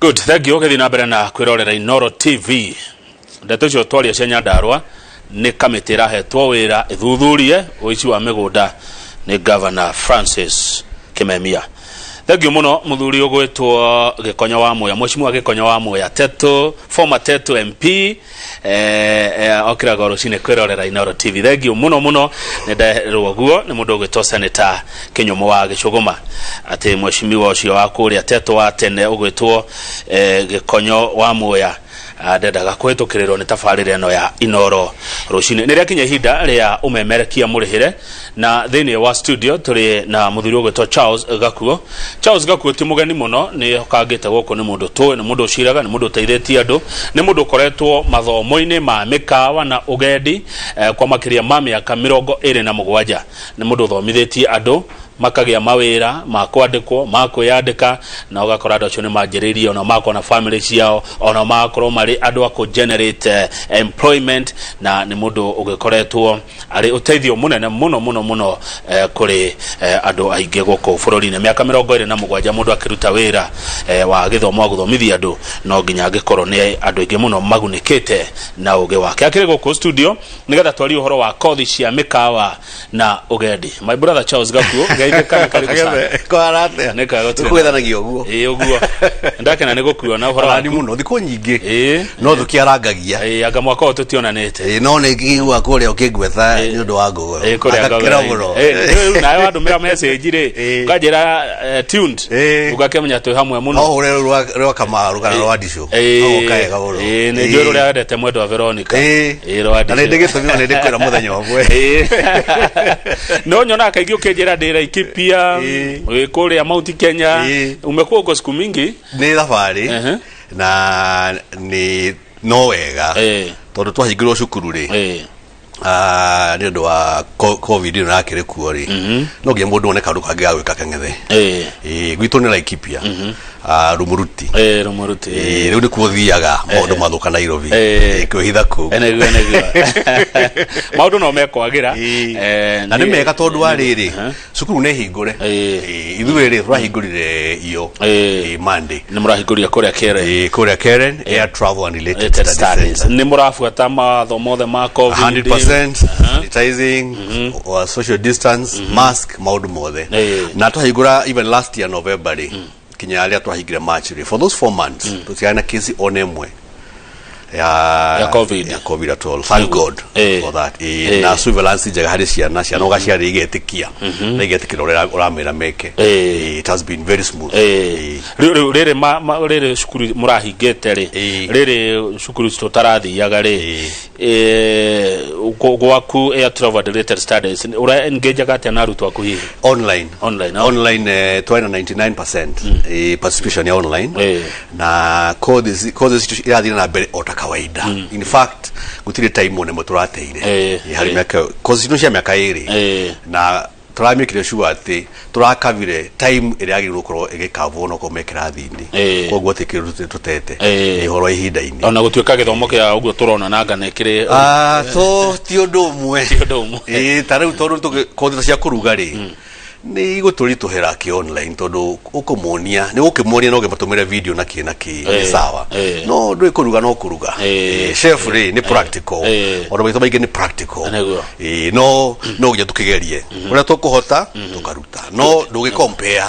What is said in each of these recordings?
Good, thank you. Githina mbere na kwirorera Inoro TV. Ndeto cio twaria cia Nyandarua ni kamiti irahetwo wira ithuthurie uici wa migunda ni Governor Francis Kimemia. Thank you muno muthuri ugwitwo Gikonyo wa Moya, Mheshimiwa Gikonyo wa Moya Teto, former Teto MP okiraga rucine kwirorera Inoro TV. Thank you muno ndenderwo guo ni mundu ugwitwo Senator Kinyumo wa Gicuguma ati Mheshimiwa ucio wa kuria Teto wa tene ugwitwo Gikonyo wa Moya ndendaga kwitukirirwo ni tabarire no ya Inoro rucine ni riakinya ihinda ria umemerekia murihire na thini wa studio turi na muthuri ugwitwo Charles Gakuo ti mugeni muno ni okangite guko ni mundu tu ni mundu uciraga ni mundu teitheti andu ni mundu koretwo mathomo-ini ma mikawa na ugendi kwa makiria ma miaka 27 ni mundu thomithetie andu makagia mawira makwandikwo makwiyandika na ugakora andu acio ni manjiririe ona makwa na family ciao ona makoro mari andu ako generate employment na ni mundu ugikoretwo ari uteithio munene muno kuri andu aingi guko bururi-ini miaka 27 mundu akiruta wira wa githomo guthomithia andu no nginya gikorwo ni andu aingi muno magunikite na uge wake akiri guko studio nigetha twari uhoro wa kothi cia mikawa na ugendi. My brother Charles Gakuo Kwarate nekagotu kwethanagia uguo uguo ndake na nigukuwa na uhoro ani muno thiko nyingi no thukiarangagia anga mwaka utu tionanete no ne kiwa kuria ukigwetha ni undu wa ngugo akakira muno nayo andu mera message ri ngajira tuned ugakemenya tu hamwe muno no ure rwa kamaru kana rwa disho okaega boro ni ndio uri adete mwedo wa Veronica rwa disho na ndege tumio ne ndikwira muthenya wabwe no nyona kaigi ukejera ndira ikipia kuria Mount Kenya umekuwa uko siku mingi ni thabari na ni no wega tondu twahingirwo cukuru ri ni undu wa covid na akire kuo ri no nginya mundu one kandu kangi ga gwika keng'ethe gwitu ni Laikipia Rumuruti riu ni kuothiaga maundu mathuka Nairobi kwihitha ku maundu no mekwagira na ni mega tondu wa riri cukuru ne hingure ithuĩ rĩ turahingurire iyo Monday ni murahinguria kuria Karen air travel and related studies ni murafuata matho mothe ma covid 100% sanitizing or social distance mask maundu mothe na twahingura even last year November kinya alia twahingire March for those 4 months tutiana kesi onemwe ya covid at all. Thank God for that. Na surveillance jaga hari ciana ugaciari igetikia na igetikira uramira meke. It has been very smooth. Rere shukuru murahingete rere shukuru tutarathiaga gwaku air travel related studies ura engage gate na arutwo aku hihi online 99% participation ya online na courses irathina na mbere kawaida in fact gutire time one muturateire hari miaka courses no cia miaka iri na turamikire sure ati turakavire time iri agirwo korwo igikavwo no komekera thini kogwo tikiru tutete ihoro ihinda-ini ona gutuika githomo kia uguo turona nanga nekire so ti undu umwe tariu tondu kothi cia kuruga ri ni igutũritũhĩra ki online tondu ukumuonia ni ukimonia no gematumire video na ki sawa no ndui kuruga no kuruga chef ri ni practical ondo baito baige ni practical no gya tukigerie uria tukuhota tukaruta no ndugi compare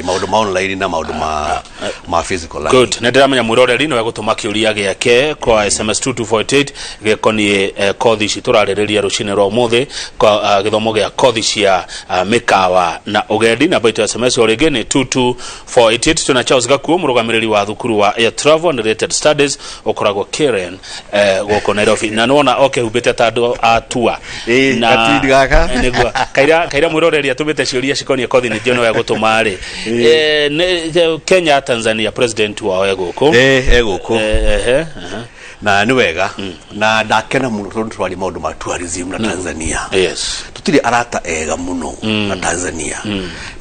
maundu ma online na maundu ma physical. Good na ndiramenya mwiroreri no gutuma kiuria giake kwa SMS 2248 gekoni kothi ci turaririria rucine ro muthi kwa githomo gia kothi cia mikawa na ugendi na baito SMS orege ni 22488 tuna Charles Gakuo murugamiriri wa thukuru wa air travel and related studies okoragwo Karen goko Nairobi na nona hubete tandu atua na atidigaka niguo kaira mwiroreri atumite ciuria cikonie kothi ni jono ya gutuma ri Kenya Tanzania president wa egoko na ni wega na ndakena muno tondu twari maundu ma tourism na Tanzania tutire arata ega muno na Tanzania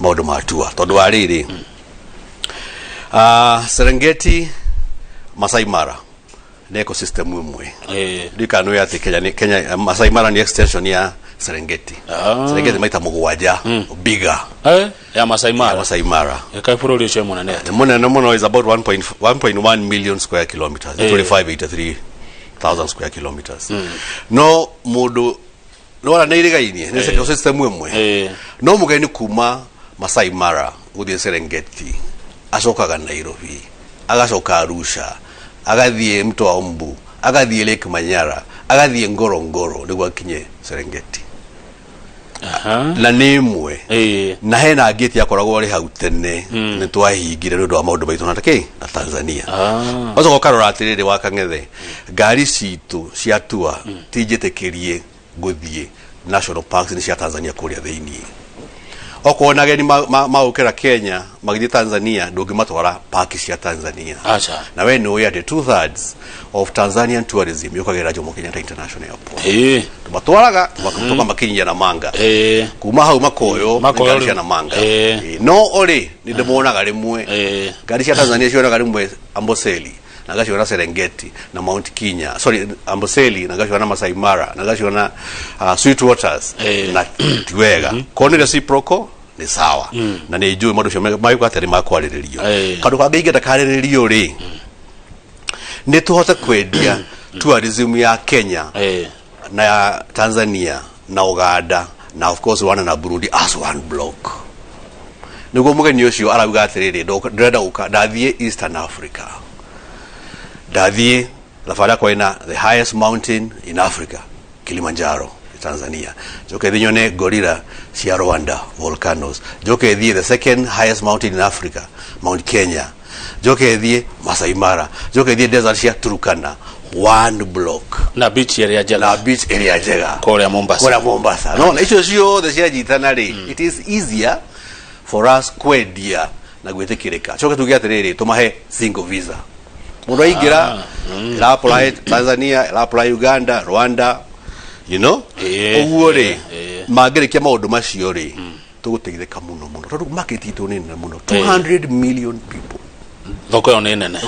maundu ma tour tondu wa riri Serengeti Masai Mara ni ecosystem imwe ndikano ya Kenya Masai Mara ni extension ya Serengeti. Serengeti maita mugwaja bigger. Ya Masai Mara. Masai Mara. Kai puroli che monane. Monane is about 1.1 million square kilometers. 83,000 square kilometers. No mudu no wana nairiga ini. Nese kwa system mwemwe. No mugeni kuma Masai Mara uthie Serengeti. Acokaga Nairobi. Agacoka Arusha. Agathie mto wa Mbu. Agathie Lake Manyara. Agathie Ngorongoro niguo akinye Serengeti. Na nimwe na hena ageti yakoragwo ri hau tene ni twahingire ndu wa maundu baitu na Tanzania ozo karora atiriri wa Kang'ethe ngari citu cia tua tinjitikirie guthie national parks ni cia Tanzania kuria thini okona geni maukira Kenya magithie Tanzania ndungimatwara park cia Tanzania na we no yade 2/3 of Tanzanian tourism yokagira Jomo Kenyatta International Airport tumatwaraga tukakutoka makinya na manga kuma hau makoyo ngari na manga no ori ni ndemonaga rimwe ngari cia Tanzania cionaga rimwe Amboseli na gaciona Serengeti na Mount Kenya Amboseli na gaciona Masai Mara na gaciona Sweet Waters na tiwega kone reciprocal ni sawa na ni ijue maundu cio maiko atari makwariririo kandu kangeiga ndakariririo ri ni tuhote kwendia tourism ya Kenya na ya Tanzania na Uganda na of course Rwanda na Burundi as one block niguo mugeni ucio arauga atiriri ndrenda uka ndathie Eastern Africa ndathie thabaria kwena the highest mountain in Africa Kilimanjaro Tanzania joke thinyone gorilla cia Rwanda volcanoes joke thie the second highest mountain in Africa Mount Kenya joke thie Masai Mara joke thie desert cia Turkana one block na beach area jega kore Mombasa no icio cio the cia jitana ri it is easier for us kwendia na gwitikirika joke tugia atiriri tumahe single visa mundu aingira ila apply Tanzania ila apply Uganda Rwanda you know oguo ri magirikia maundu macio ri tuguteithika muno tondu market itu ni nene muno 200 million people thoko yo ni nene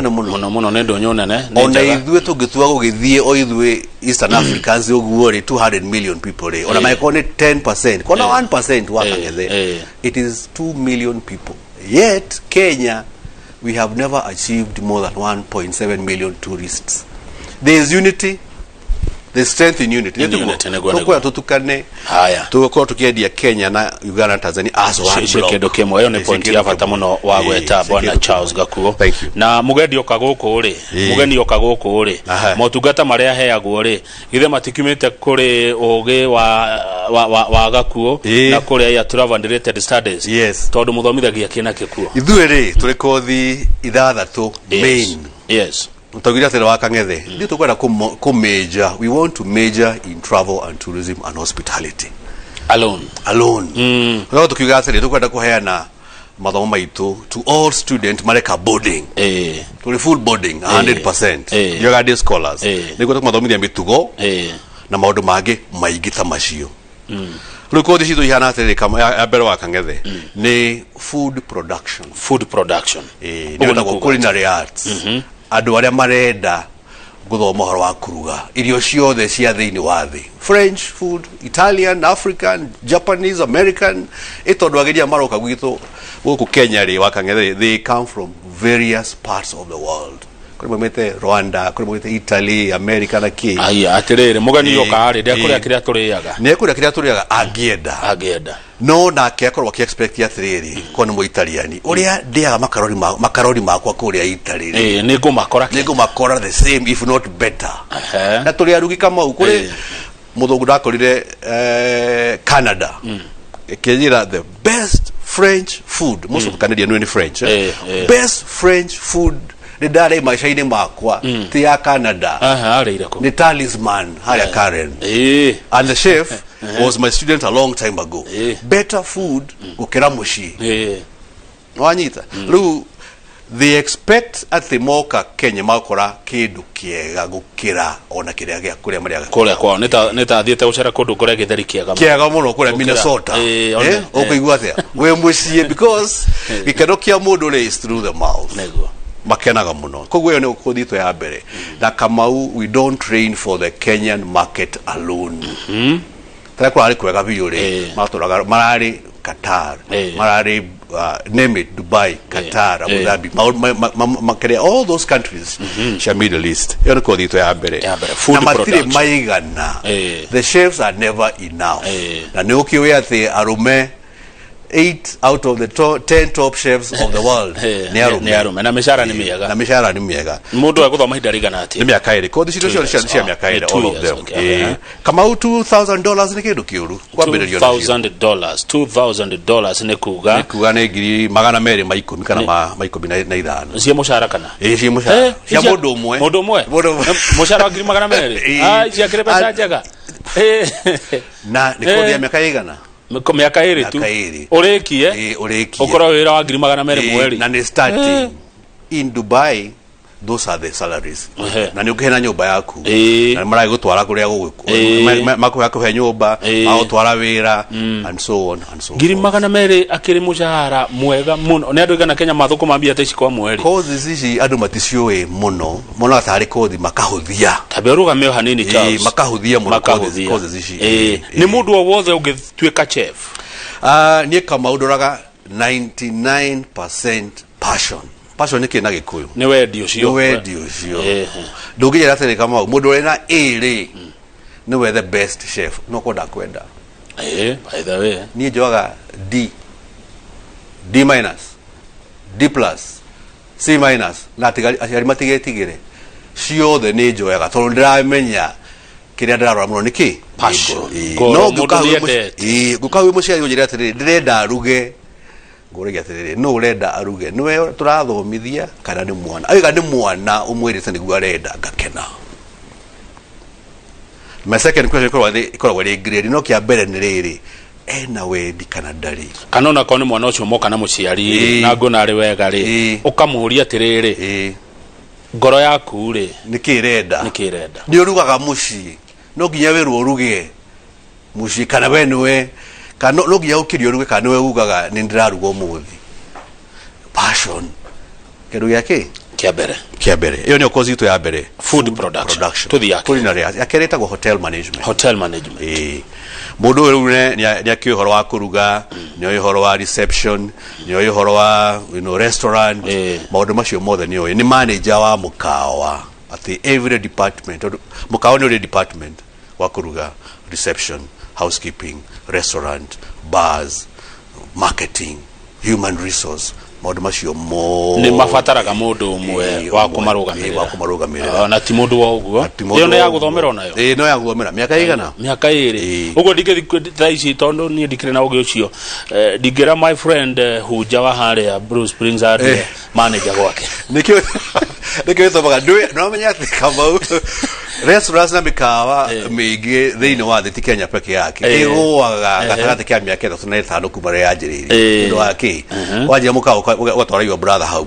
na muno nendo nyonene ona ithue tungitua gugithie o ithue Eastern Africans oguo ri 200 million people ri ona maikone 10% kona 1% wa Kang'ethe it is 2 million people yet Kenya we have never achieved more than 1.7 million tourists. There is unity. The strength in unity. Tukwa tutukane. Haya. Tukwa tukiendia Kenya na Uganda na Tanzania as one block. Kendo kemo yo ne point ya bata muno wa gweta bwana Charles Gakuo. Na mugeni okaguko ri. Mugeni okaguko ri. Motungata maria heagwo ri. Githe matikimete kuri oge wa Gakuo na kuri ya travel and related studies. Yes. Tondu muthomithagia kina kikuo. Ithuĩ ri turi kothi ithathatu main. Yes. Mutagira tena wa Kang'ethe ndio tukwenda ku major we want to major in travel and tourism and hospitality alone no tukiuga tena tukwenda kuheana mathomo maitu to all student mareka boarding to full boarding 100% yoga day scholars niko tumathomithia mitugo na maundu mangi maingi ta macio riu kothi citu ihana atiri kama ya mbere wa Kang'ethe ni food production ndio culinary arts andu aria marenda guthoma horo wa kuruga irio ciothe cia thiini wa thi French food Italian African Japanese American itondu ageria maroka gwitu guku Kenya ri wa Kang'ethe they come from various parts of the world kuri mwete Rwanda kuri mwete Italy America na ki aya atirire mugani yoka ari ndia kuria kiria turiyaga ne kuria kiria turiyaga agenda no na ke akorwo ki expect ya atiriri kono mu Italiani uria ndia makaroni makwa kuria Italy ni ngumakora the same if not better na turi arugi kama ukuri muthungu ndakorire Canada kejira the best French food most of Canadian know French best French food the dare maishaini makwa ti ya Canada ni Talisman haya Karen and the chef was my student a long time ago better food gukira mushi wanyita lu they expect at the moka Kenya makora kindu kiega gukira ona kiria gya kuria maria kuria kwa neta thiete ucera kundu kuria githeri kiega muno kuria Minnesota ukigwa atia we mucie because gikenokia mundu is through the mouth makenaga muno koguo yo ne ukothito ya mbere na Kamau we don't train for the Kenyan market alone tara kwa ari kwega biure maturaga marari Qatar marari name it Dubai Qatar Abu Dhabi all those countries sha Middle East yona ko dito ya bere food production maigana the chefs are never enough na nokio ya the arume 8 out of the 10 top chefs of the world ni arume na mishara ni miega mundu aguthoma hinda na ati ni miaka iri ko thiciro cia miaka iri all of them kama $2,000 ni kindu kiuru kwambiririo $2,000 ni kuga ni ngiri magana meri ma 10 kana ma 15 cia mushara kana cia mushara cia mundu umwe mushara wa ngiri magana meri cia kire pesa njega na ni ko dia miaka igana miaka iri tu urekie ukora wira wa ngiri magana meri mweri na ni starting in Dubai. Those are the salaries. Na ni ukihena nyumba yaku na mara gutwara kuria makuhe nyumba agutwara wira and so on and so. Ngiri magana meri akiri mushahara mwega muno ni andu igana Kenya mathuko mambia teci kwa mweri cause ici andu maticioe muno atari kothi makahuthia taberuga meo hanini Charles makahuthia muno cause ici ni mundu o wothe ungituika chef ni kama udoraga 99% passion ni na gikuyu ni wendi ucio ndungijera tene kama mundu ena iri ni we the best chef no koda kwenda by the way ni joga D minus D plus C minus na tigari matigetigire ciothe ni njoyaga tondu ndiramenya kiria ndirarora muno niki passion no gukawe muciari ujira atiriri ndirenda aruge ngorege atiriri no urenda aruge niwe turathomithia kana ni mwana aiga ni mwana umwirite niguo arenda ngakena. My second question ikoragwo ri grade no kia mbere ni riri ena wendi kana ndari kana ona kone mwana ucio moka na muciari na ngona ari wega ri ukamuria atiriri ngoro yaku ri nikirenda ni urugaga muci no nginya wiru uruge muci kana we niwe kana no nginya ukiri uruge kana we ugaga ni ndiraruga umuthi passion keru yake kia bere iyo ni okozi tu ya bere food production to the yake culinary akereta go hotel management mundu uyu ni akio horo wa kuruga ni oyo horo wa reception ni oyo horo wa restaurant maundu macio mothe ni oyo ni manager wa múkawa at every department múkawa ni department wa kuruga reception housekeeping restaurant bars marketing human resource maundu macio ni mafataraga mundu umwe wa kumarugamirira na ti mundu wa uguo iyo ni ya guthomera onayo no ya guthomera miaka iri uguo ndingithaici tondu ni ndikire na ugi ucio ndingira my friend huja wa haria Bruce Springs ari manager gwake nikio thobaga no menya ati kama restaurants na mikawa mingi thiini wa thiti Kenya peke yake igwaga gatagati kia miaka 35 kuma ria njiriri ndo wake wajia mukawa ugatwara your brother hau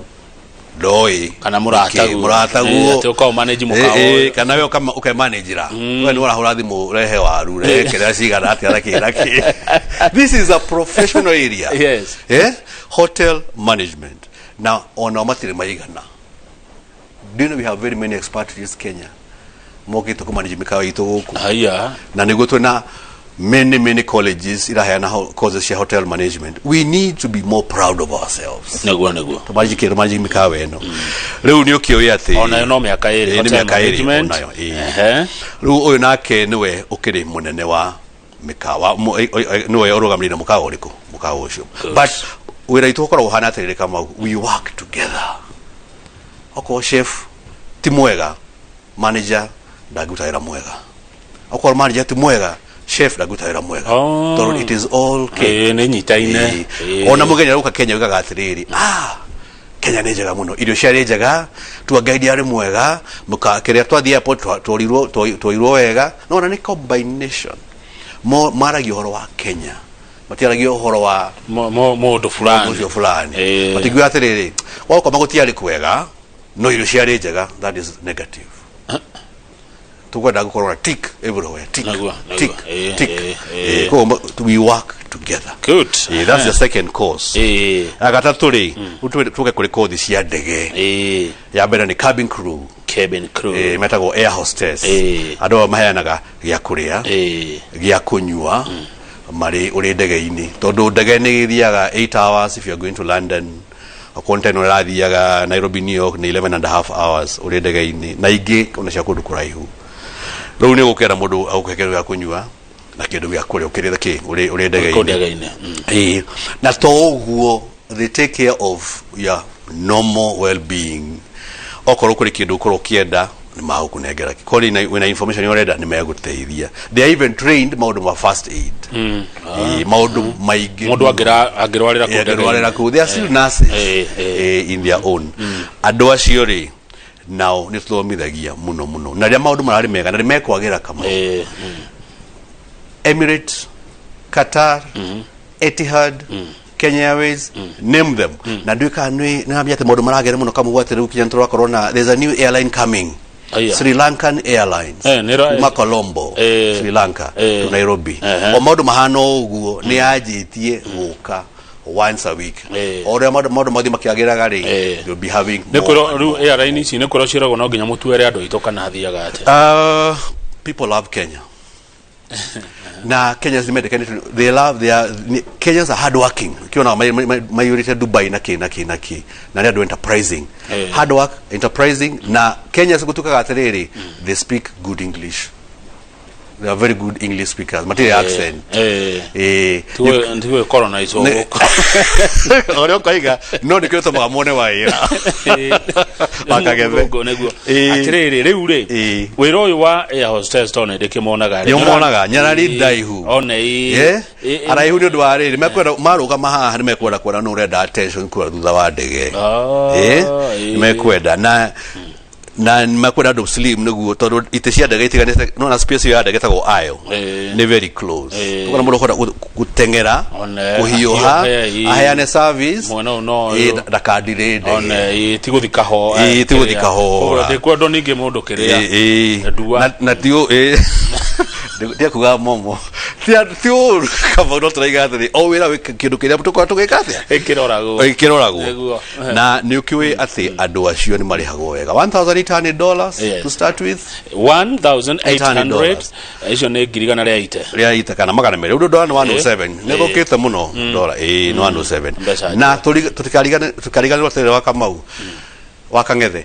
doi kana murataguo tuko manage mukawa kana we kama ukamanagera we ni urahura thimu rehe waru rehe kira cigana ati araki this is a professional area yes hotel management now ona matire maigana do you know we have very many expatriates Kenya moke to kumanage mikawa itu guku na niguo twina many colleges iraheana courses cia hotel management. We need to be more proud of ourselves. Neguo tumanji mikawa eno riu ni ukio ati ona no miaka iri hotel management riu uyu nake niwe ukiri munene wa mikawa niwe urugamirira mukawa uriku mukawa ucio but wira itu ukoragwo hana atiriri kama we work together oko chef ti mwega manager ndagutaira mwega oko manager ti mwega chef ndagutaira mwega so it is all ne nyitaine ona mugenya uka Kenya ugaga atiriri Kenya ni njega muno irio cia njega tua guide ari mwega mukakeria twathia airport twairwo wega no na ni combination maragio horo wa Kenya matiaragio horo wa modo fulani matigwa atiriri wako magutiari kwega no irio cia njega that is negative tukwenda gukorwa tick everywhere tick we work together good that's the second course agataturi tuke kuri course cia ndege ya mbere ni cabin crew cabin crew metago air hostess ado mahayanaga gya kuria gya kunyua mari uri ndege-ini tondu ndege ni githiaga 8 hours if you are going to London a container rathiaga Nairobi New York ni 11.5 hours uri ndege-ini na ingi ona cia kundu kuraihu riu ni gukera mundu aukekero gya kunyua na kindu gya kuria ukirira ki uri ndege-ini na toguo they take care of your normal well-being okoro kuri kindu koro kienda ni magukunengera kori wina information yoreda ni meguteithia they are even trained maundu ma first aid maundu maigi mundu agirwarira ku they are still nurses in their own andu acio ri now ni tuthomithagia muno na ria maundu marari mega na rimekwagira kama Emirates, Qatar, Etihad, Kenya Airways, name them. Na duka na biate modu maragere muno kama wate ruki jantora corona. There's a new airline coming. Sri Lankan Airlines. Colombo, Sri Lanka to Nairobi. O modu mahano uguo ni ajitie guka once a week. Ore modu makiagira gari you'll be having. Nekoro airline ici nekoro shirago no ginya mutuere ando itoka na thiaga ate. People love Kenya. Na Kenyans they love Kenyans are hardworking. Kiona majority Dubai na they are enterprising. Hard work, enterprising. Na Kenyans kutoka gaterere they speak good English. They are very good English speakers. Material accent. Tuwe corona iso. Ore kwaiga no ni kyoto mwamone wa ira. Bakageze. Atirere reure. Wira uyu wa air hostess tone ndikimonaga. Yomonaga nyarari ndaihu. One araihu ni ndwa riri mekwenda maruga mahaha ni mekwenda kwenda no urenda attention kwa thutha wa ndege. Ni mekwenda na makwenda do slim niguo tondu itecia ndege itiganite no na space ya ndege tago ayo ni very close tukona mundu kwenda gutengera kuhiuha ahayane service ndakadire ndege tiguthika ho ndikwendo ningi mundu kiria na tio ndia kuga momo tio kama ndo turaiga athiri o wira kindu kiria tukora tugikathia ikiroragwo na ni ukiwe ati andu acio ni marihagwo wega $1,800 to start with $1,800 icio ni ngirigana ria ite kana magana mere undu dola ni 107 ni gukite muno dola no 107 na tukarigana tere wa Kamau wa Kangethe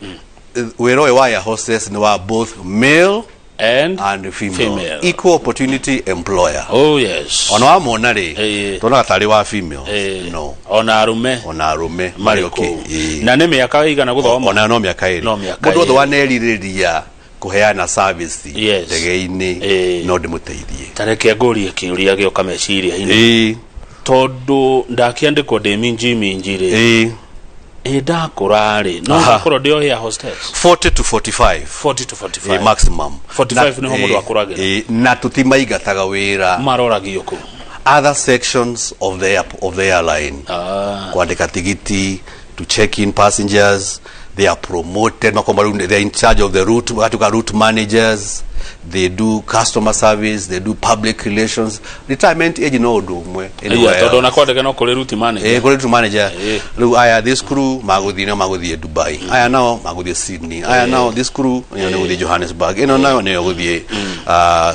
wiro we wa hostess ni wa both male and female. Equal opportunity employer. Oh yes. Ona wa mona ri tona tari wa female. No. Ona arume mari okay. Na ne miaka igana guthoma. Ona no miaka iri. Mundu othe waneriria kuheana service ndege-ini no ndimuteithie. Tareke ngori kiuria gyo kameciria ini. Tondu ndakiandikwo de minji ri. Ndakurari no akoro dio air hostess 40 to 45 maximum 45 ni homo akuragira na tutimaigataga wira maroragio ku other sections of the airline kwandika tigiti to check in passengers they are promoted they are in charge of the route managers they do customer service they do public relations retirement age no do mwe todo na kwandika no kole route manager route manager aya this crew maguthie Dubai aya now maguthie Sydney aya now this crew guthie Johannesburg now ne guthie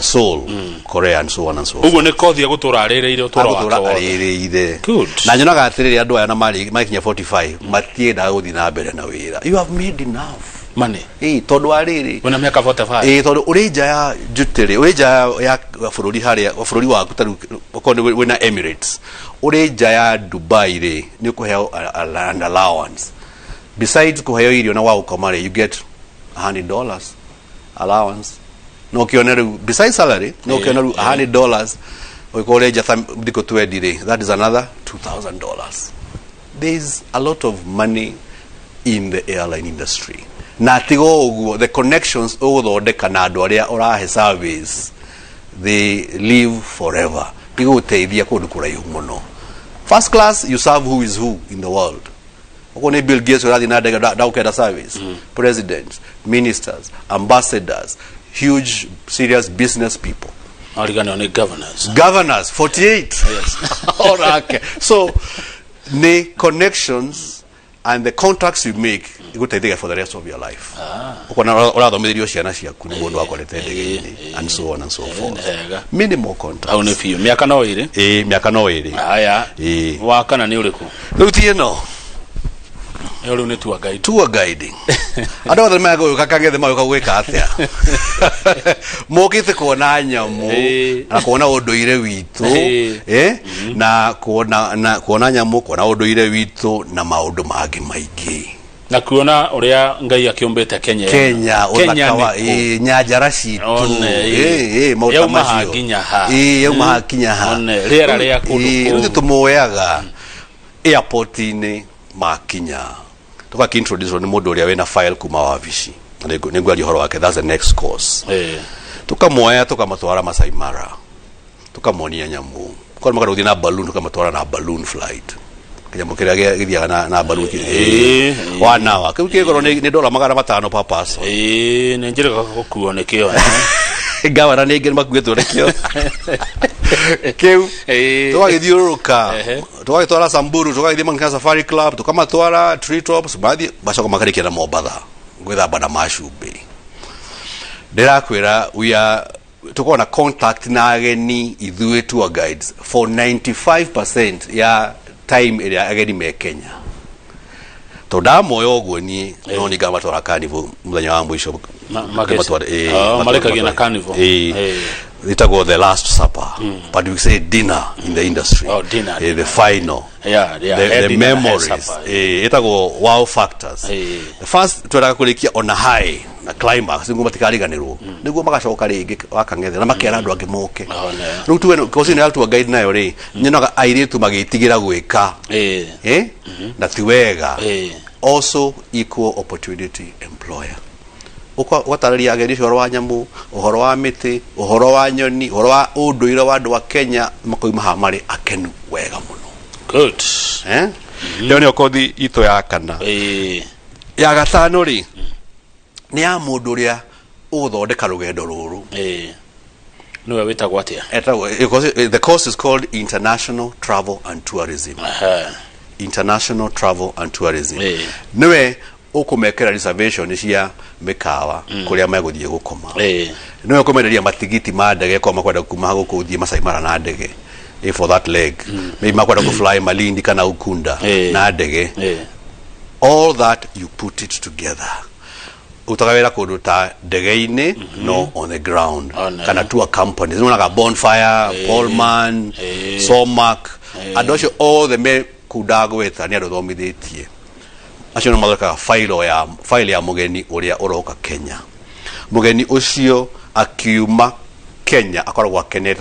Seoul Korea and so on and so forth ugo ne kothi ya guturarereire uturarereire good na nyonaga atiriri andu aya na mari makinya 45 matienda guthie na mbere na wira you have made enough money tondu ariri wena miaka 45 tondu urija ya jutiri urija ya bururi haria bururi waku taru kondi wena Emirates urija ya Dubai ri ni kuheo land allowance besides kuheo irio na wa ukomare you get $100 allowance no kioneru besides salary no kioneru $100 ukoreja ndiko 20 ri that is another $2,000 there is a lot of money in the airline industry na tigo uguo the connections uguthondeka na andu aria urahe service they live forever iguteithia kundu kuraihu muno first class you serve who is who in the world ukone Bill Gates urathi na daukeda service presidents ministers ambassadors huge serious business people origano governors 48 yes okay so the connections and the contracts you make iguteithagia for the rest of your life ukona urathomithirio ciana ciaku ni mundu akorete ndege-ini and so on and so forth minimal contact au ni fiu miaka no iri miaka no iri aya wa kana ni uriku riu tieno riu ni tour guiding andu othe mago kakangethe mago kagwika atia mokite kuona nyamu na kuona unduire witu na kuona nyamu kuona unduire witu na maundu mangi maingi na kuona uria ngai akiumbite Kenya uthakawa nyajara citu maundu macio yauma hakinya ha riera ria kundu tumuoyaga airport-ini makinya tukakintroduce ni mundu uria wina file kuma wabici ningwari horo wake that's the next course tukamuoya tukamatwara Masai Mara tukamonia nyamu kwa magara uthi na balloon tukamatwara na balloon flight kanyamu kiria githiaga na balloon wana wa kigoro ni $500 per person ni njira gukuo nikio gavana ni ngeni makuetwo nikio kiu tukagithiuruka tukagitwara Samburu tukagithia Mangina Safari Club tukamatwara tree tops baadhi bacoka makarikia na Mombasa gwithamba na Mashumbi ndirakwira tuko na contact na ageni ithuĩ tour guides for 95% ya time ĩrĩa ageni me Kenya todamoyo ogwo ni no ni gamatwara carnival muthenya wa mwisho marekagia na carnival itago the last supper but we say dinner in the industry dinner the final the memories itago wow factors the first twara kulikia on a high na climax ngo matikariganirwo niguo magacoka ringi wakangethe na makera andu angi moke riu tuwe kosi ni altu guide nayo ri nyonaga airitu magitigira gwika na tiwega also equal opportunity employer watararia ageni horo wa nyamu uhoro wa miti uhoro wa nyoni uhoro wa unduire wa andu wa Kenya makoima ha mari akenu wega muno good leo ni okothi ito ya kana ya gatano ri ni ya mundu uria uthondeka rugendo ruru no wetagwo atia the course is called International Travel and Tourism International Travel and Tourism niwe ukumekera reservation cia mikawa kuria meguthie gukoma niwe kumenderia matigiti ma ndege kwa makwenda kuma guku thie Masai Mara na ndege for that leg maybe makwenda ku fly Malindi kana Ukunda na ndege all that you put it together utagawira kundu ta ndege-ini no on the ground kana tour companies unaga Bonfire Pullman Somac adocio all the me kudagweta ni andu thomithitie acio no mathaka file ya mugeni uria uroka Kenya mugeni ucio akiuma Kenya akoragwo akenete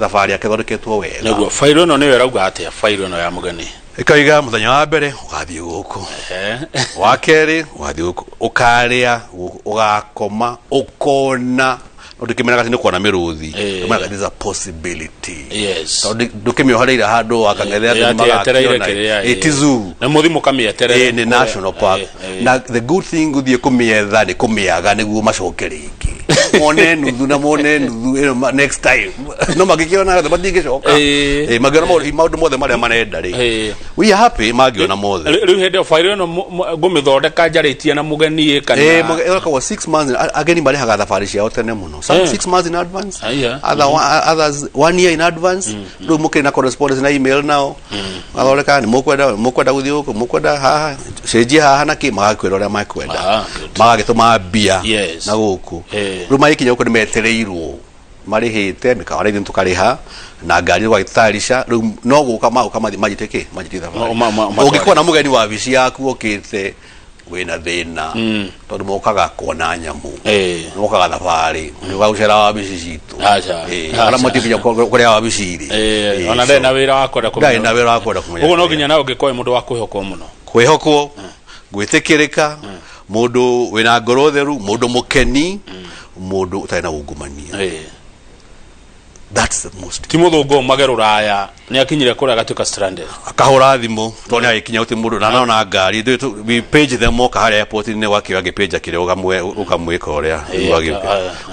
thabari yake thondeketwo wega niguo file no niwe rauga atia file no ya mugeni ikaiga muthenya wa mbere ugathie guku wa keri ugathie guku ukaria ugakoma ukona ndukimena ni kuona miruthi kumana there's a possibility yes ndukimiohoreira handu akangethea magakiona itizu na muthimo kamieterere ni national park na the good thing guthie kumietha ni kumiaga niguo macoke ringi mone nuthu na mone nuthu next time no magikiona batingicoka magiona maundu mothe maria manenda ri we are happy magiona mothe riu hende file no ngumithondeka njaritie na mugeni kana kwa 6 months ageni marihaga thabari ciao tene muno 6 months in advance others 1 year in advance riu mukiri na correspondence na email now athondeka ni mukwenda guthie guku mukwenda haha cenjia haha na ki magakwira uria makwenda magagituma mbia na guku riu mayikinya guku ni metereirwo marihite mikawa ringi tukariha na ngari gwagitarisha riu no guka mauka majiteke ungikuwa na mugeni wa bici yaku ukite wina thina tondu mokaga kuona nyamu mokaga thabari ni gaucera wa bici citu ala motikinya kuria wa bici ri ona ndena wira wa kwenda kumenya ndena wira wa kwenda kumenya ugo no ginya na ungikoe mundu wa kwihokwo muno kwihokwo gwitikirika mundu wina ngoro theru mundu mukeni mundu utaina ungumania That's the most. Timothugo mageruraya ni akinyire kura gatuka stranded. Akahora thimu tone agikinya uti mundu na naona ngari we page them moka hari airport ni waki wage page akire ukamwika uria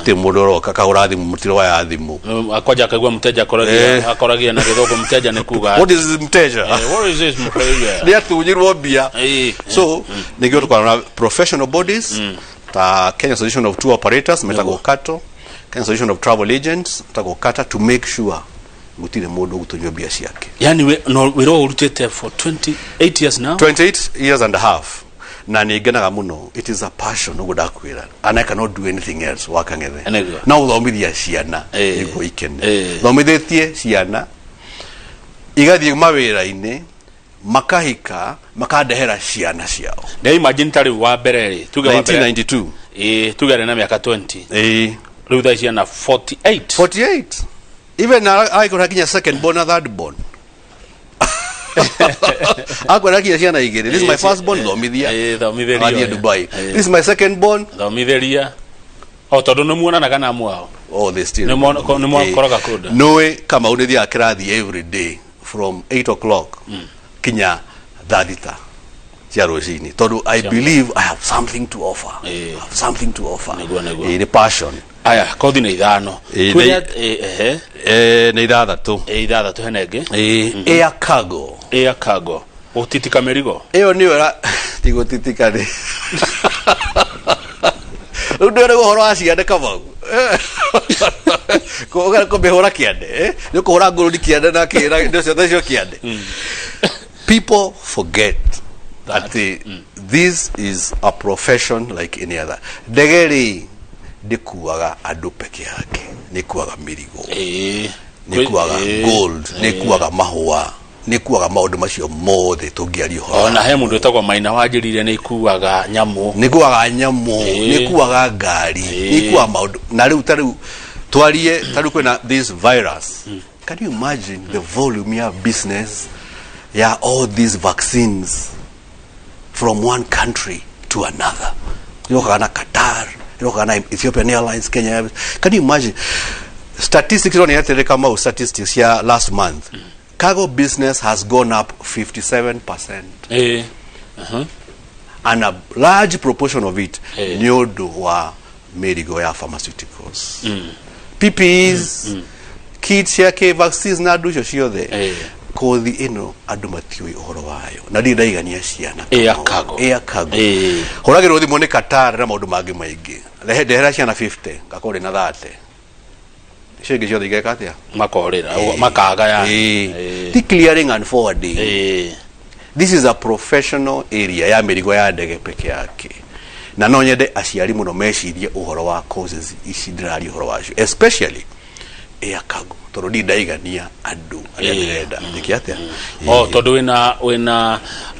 uti mundu roka akahora thimu mutiro wa thimu akwaja akagwa mteja akoragia na githogo mteja ni kuga what is mteja what is this mteja they have to nyirwo bia so nigio tukwana professional bodies ta Kenya Association of Tour Operators metago kato Kenya Association of Travel Agents metago kata to make sure gutire mundu gutunywa bia ciake. Yani we ro urutete for 28 years now. 28 years and a half. Na nigenaga muno. It is a passion no gudakwira. And I cannot do anything else wakangethe. Na uthomithia ciana iko ikene. Thomithetie ciana igathie mawira-ini makahika makandehera ciana ciao. Na imagine tari wa mbere ri tuge wa 1992. Tuge na miaka 20. Riu tha ciana 48. Even I could have second born or third born. I could have ciana igere. This is my first born Dhomithia. Dubai. This is my second born Dhomithia. Oh, todo no muona na kana muao. Oh, they still. No koroga koda. No kama unedia kradi every day from 8 o'clock. Kinya dadita. Jarozini. Todo I believe I have something to offer. I have something to offer. The passion. Aya kothi na ithano tuya ni ithathatu henenge air cargo utitika merigo iyo ni wera tigotitika ni ndore guhoro aciande kamau ko behora kiande ni kuhora nguru kiande na kira ndio cio kiande. People forget that this is a profession like any other. Ndegeri ndikuaga andu peke yake nikuaga mirigo nikuaga gold nikuaga mahua nikuaga maundu macio mothe tungiari ho ona he mundu etagwo maina wanjirire nikuaga nyamu nikuaga ngari nikuaga maundu na riu twarie tari kwena this virus. Can you imagine the volume ya business ya all these vaccines from one country to another? Yoka na Qatar, Ethiopian Airlines, Kenya Airlines. Can you imagine? Statistics on the come out statistics here last month. Cargo business has gone up 57%. And a large proportion of it nyodo wa medical ya pharmaceuticals. PPEs, kits yake vaccines na dusho shio the. Kothi ino andu matiui uhoro wayo na ndi ndaigania ciana air cargo horagirwo thimo ni Qatar na maundu mangi maingi ndehera ciana 50 ngakore na 30 cege ciothe igeka atia makorera makaga ya the clearing and forwarding. This is a professional area ya mirigo ya ndege peke yake na no nyende aciari muno mecirie uhoro wa causes ici ndirari uhoro wacio especially air cargo toro ndi ndaigania andu aria ndirenda ndikiatia todo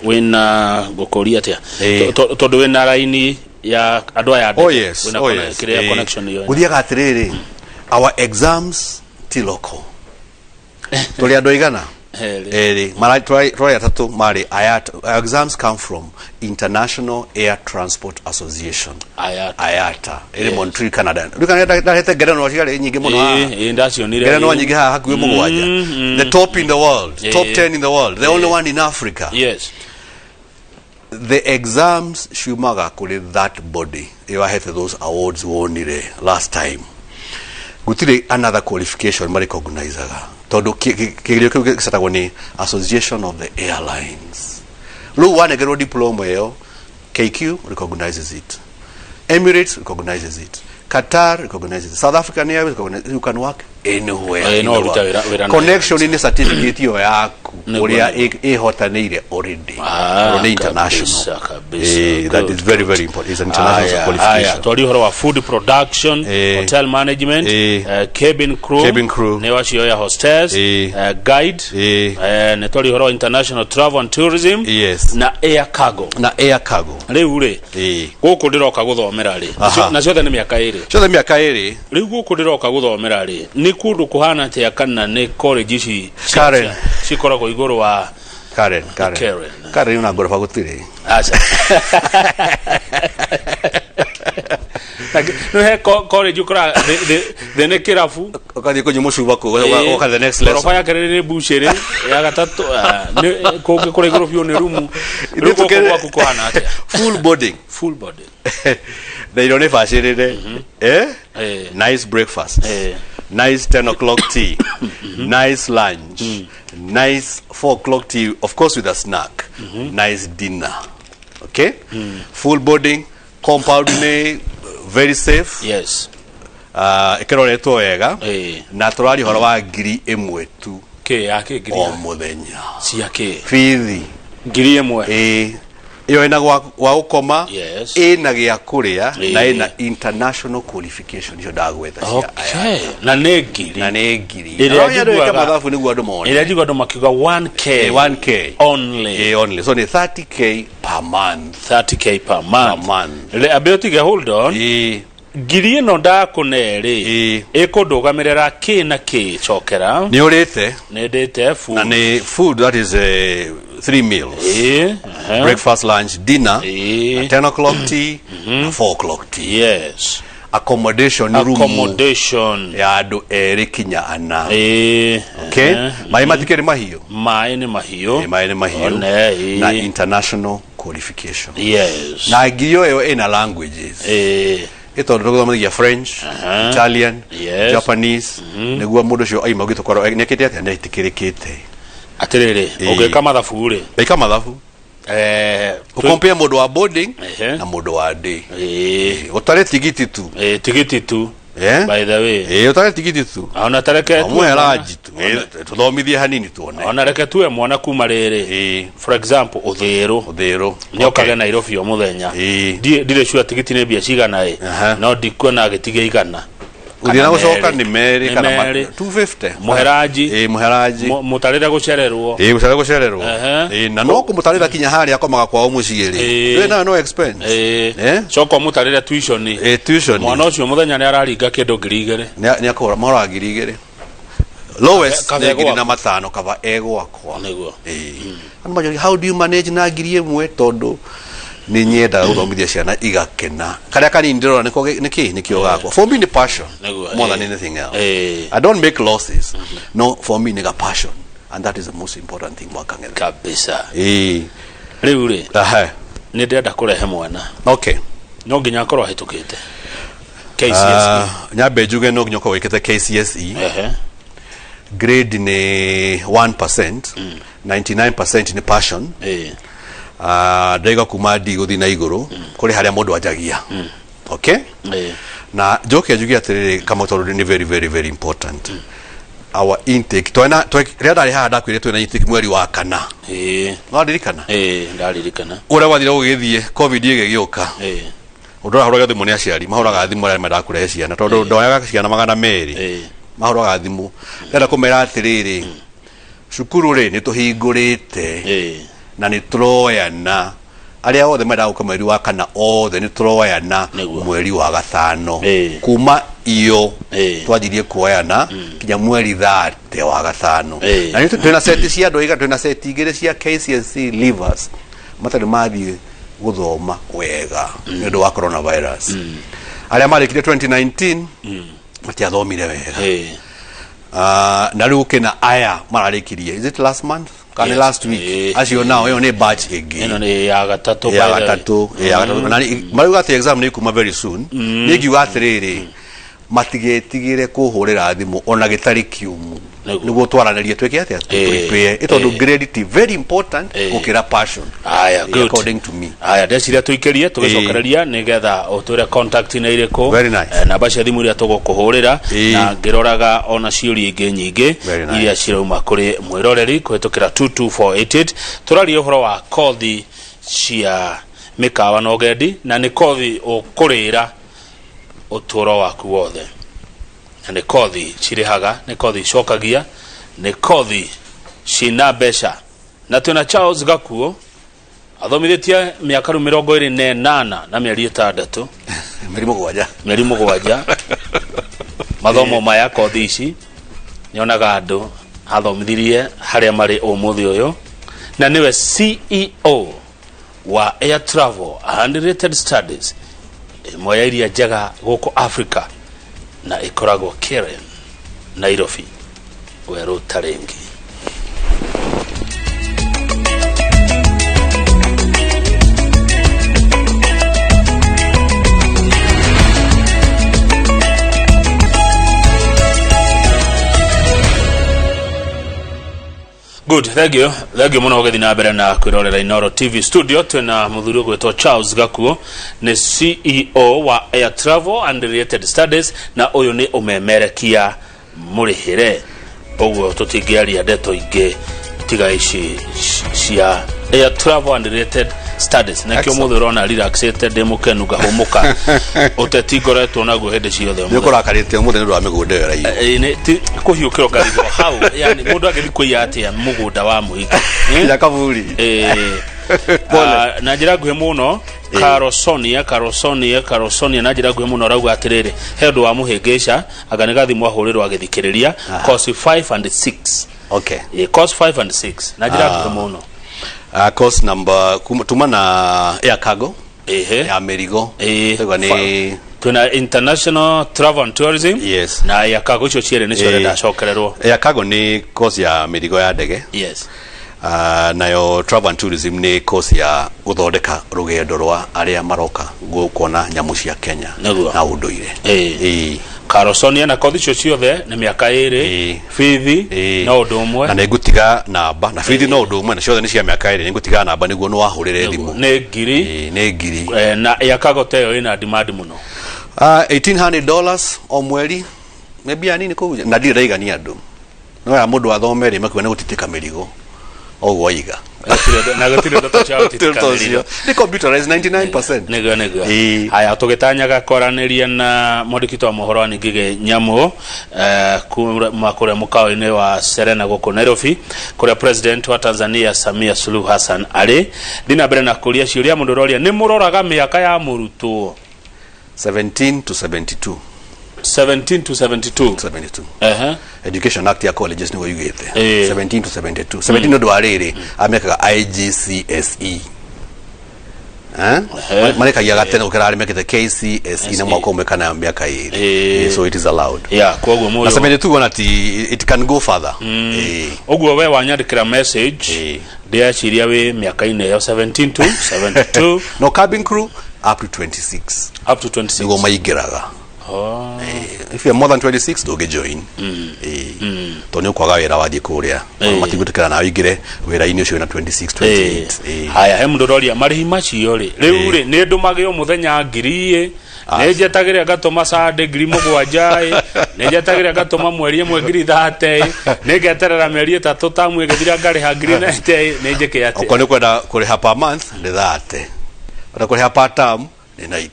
wina gukoria atia todo wina raini ya andu aya wina connection yo guthiaga atiriri our exams ti local tuli andu igana mara try atatu mari IATA. Exams come from International Air Transport Association IATA in Montreal, Canada. You can hete gerano ciare nyingi muno gerano nyingi hakuwe mugwanja the top in the world, top 10 in the world, the only one in Africa. Yes, the exams shumaga kuri that body you have those awards wonire last time gutire another qualification mari recognizeaga todo kigirio kisatagwo ni Association of the Airlines. Lu one gero diploma yo KQ recognizes it, Emirates recognizes it, Qatar recognizes it, South African Airways recognizes it. You can work anywhere. Connection in the certificate yo yaku uria ihotanire already on the international. That is very very important. It's an international qualification. Tori horo wa food production, hotel management, cabin crew, ne wachi ya hostess, guide, ne tori horo international travel and tourism, na air cargo. Reure guku ndiroka guthomera ri na ciothe ni miaka iri riu guku ndiroka guthomera ri ni kundu kuhana atia kana ni college ici cikoragwo iguru wa Karen una gorofa gutire no he college ukora the ne kirafu okadi ko nyumushu bako oka the next lesson profaya kerere bushere ya gatatu ko kore grofio ne rumu ruko kwa kukwana ate full boarding they don't have ashirire nice breakfast nice 10 o'clock tea nice lunch nice 4 o'clock tea, of course with a snack nice dinner. Okay, full boarding, compound very safe. Yes. Ekero leto wega na turari horo wa ngiri imwe tu ke yake ngiri o muthenya si yake fithi ngiri imwe iyo ina wa ukoma ina gya kuria na ina international qualification icio ndagweta cia okay na negiri ira yadweka mathafu niguo andu mone ira jigo andu makiuga 1k only so ni 30k per month le abeotige hold on ngiri ino ndakuneri ikundugamirira ki na ki chokera ni urite ndete food na ni food that is 3 meals breakfast lunch dinner 10 o'clock tea 4 o'clock tea yes accommodation ya andu eri kinya ana okay mai matikeri mahio mai ni mahio na international qualification yes na giyo yo ina languages ito ndogothomithagia French Italian Japanese niguo mundu cio aima gito kwaro nekete ati neitikirikite atiriri ugeka mathabu ri eka mathabu ukompea mundu wa boarding na mundu wa day utare tigiti tu by the way utare tigiti tu ona tareke tu mweraji tu tuthomithie hanini tuone ona reke tuwe mwana kuma riri for example uthiru nyokage Nairobi o muthenya ndire sure tigiti ne bia cigana no ndikuona gitige igana uthira gucoka ni meri kana 250 muheraji mutarira gucererwo gucererwo na no kumutarira kinya hari akomaga kwa umuciiri no expense coko mutarira tuition mwana ucio muthenya ni araringa kindu ngiri igere ni akora mora ngiri igere lowest ngiri na matano kaba egwakwa niguo how do you manage na ngiri imwe tondu ni nyenda uthomithia ciana igakena karia kanini ndirora nikio gakwa for me ni passion more than anything else I don't make losses no for me ni a passion and that is the most important thing mwakang'etha kabisa riu ri ni ndenda kurehe mwana okay no nginya korwo hitukite KCSE nyambe njuge no nginya korwo wikite KCSE grade ni 1% 99% ni passion ndaiga kuma ndi guthi na iguru kuri haria mundu ajagia okay na joke ajugia atiriri kama tondu ni very very very important our intake twena reda ri hada kwire twena intake mweri wa kana ndirikana ndaririkana ura wathira ugithie covid igigioka udora horoga thimu ni aciari mahoraga thimu ari madakurehe ciana tondu ndoyaga ciana magana meri mahoraga thimu reda kumera atiriri cukuru ri ni tuhingurite na ni troyana aria othe mara uka mweri wa kana othe ni troyana mweri wa gatano kuma iyo twajirie kuoyana kinya mweri 30 wa gatano na ni twina set cia ndoiga twina set igire cia KCSE leavers matari mathi guthoma wega ni ndu wa coronavirus aria marikire 2019 matiathomire wega na riu kina aya mararikirie is it last month kani last week as you know yo ne batch again eno ni ya gatatu na mariuga the exam ni kuma very soon ni giuga atiriri matigetigire kuhurira thimu ona gitari kiumu niguo twaranarie tweke atia prepare itondu grade ti very important ukira passion according to me ndeciria tuikerie tugicokereria nigetha uture contact na iriko namba cia thimu iria tugukuhurira na ngiroraga ona ciuri ingi nyingi iria cirauma kuri mwiroreri kuhitukira 22488 turaria uhoro wa kothi cia mikawa na ugendi na ni kothi ukurira uturo waku wothe na ni kothi cirihaga ni kothi cokagia ni kothi cina mbeca na twina Charles Gakuo athomithitie miaka 28 na mieri 6 mieri mugwanja mathomo maya kothi ici nyonaga andu athomithirie haria mari umuthi uyu na niwe CEO wa Air Travel and Related Studies imwe ya iria njega guku Africa na ikoragwo Karen Nairobi Weru Tarengi. Good, thank you muno gethi na mbere na kwirorera Inoro TV studio. Twena muthuri gwetwo Charles Gakuo ni CEO wa Air Travel and Related Studies, na uyu ni umemerekia murihire ogwo tutingiaria ndeto ingi tiga ici cia Air Travel and Related Studies na kio muthuri ona relaxed demukenu gahumuka utetingoretwo naguo hindi ciothe ni kurakarite muthuri ndo amigundera iyo ni kuhiukiro ngarigo hau yani mundu agethi kuiya atia mugunda wa muhinga ya kavuri na njira nguhe muno Karosonia na njira nguhe muno rauga atiriri hendu wa muhingisha aganigathi mwahurirwo agithikiriria course 5 and 6. Okay, course 5 and 6 na njira nguhe muno course number tuma na air cargo ya merigo ni tuna international travel and tourism. Yes, na air cargo icio ciere ni cio renda cokererwo. Air cargo ni course ya merigo ya ndege. Yes. Nayo travel and tourism ni course ya guthondeka rugendo rwa aria maroka kuona nyamu cia Kenya na unduire. Karosonia na kothi cio ciothe ni miaka iri fithi no ndumwe na ngutiga namba na fithi no ndumwe na ciothe ni cia miaka iri ngutiga namba niguo no wahurire thimu ni ngiri na yakago teyo ina demand muno $1,800 o mweri maybe anini kuja na ndire igani andu no ya mundu athomere makwe na gutitika merigo ogwo iga na gutire ndo cha utitika merigo ni computerized 99%. Nego haya tugitanyaga koraniria na modikito wa mohoro ni ngige nyamu makore mukao-ini wa Serena guku Nairobi kuria president wa Tanzania Samia Suluhu Hassan ali dina mbere na kuria ciuria mundu roria ni muroraga miaka ya murutu 17 to 72. 17 to 72. Education Act ya colleges ni wayugete 17 to 72. 17 ndo ariri amekaga IGCSE mareka ya gatena ukirari mekete KCSE na mwako umekana ya miaka iri, so it is allowed. Kwa ogwo moyo na 72 wana it can go further. Ogwo we wanyandikira message dia chiria we miaka ine ya 17 to 72. No cabin crew up to 26 nigo maigiraga. If you are more than 26 do get join. Tonyo kwaga wera wathi kuria matigutikana na wigire wera ini ucio na 26 28. Haya he mundoria marihi macio ri riu ri ni ndumage o muthenya ngiri nejetagire gatoma sade ngiri mugwajai nejetagire gatoma mweri emwe ngiri 30 negeterera meri 3 tamu egethira ngari ha ngiri 90 nejeke ate okone kwenda kuriha per month ni 30 ora kuriha per term ni 90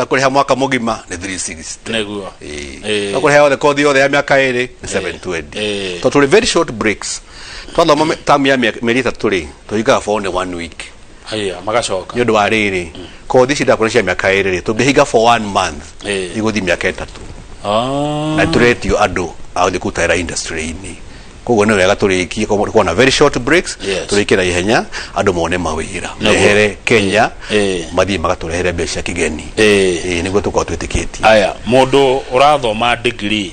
kuriha mwaka mugima ni 360 neguo kuriha ole kothi yothe ya miaka iri ni 720 to tuli very short breaks twatho tam ya meri 3 ri tuiga for only 1 week haya magacoka nyondo ariri kothi cida kurisha miaka iri ri tubihiga for 1 month iguthi miaka 3 na turetio ando au de kutaira industry ini koguo ni wega turikie kwa na very short breaks turikira ihenya ando mone mawira ehere Kenya mathii magaturehere mbeca kigeni niguo tukao twitikiti. Aya mundu urathoma degree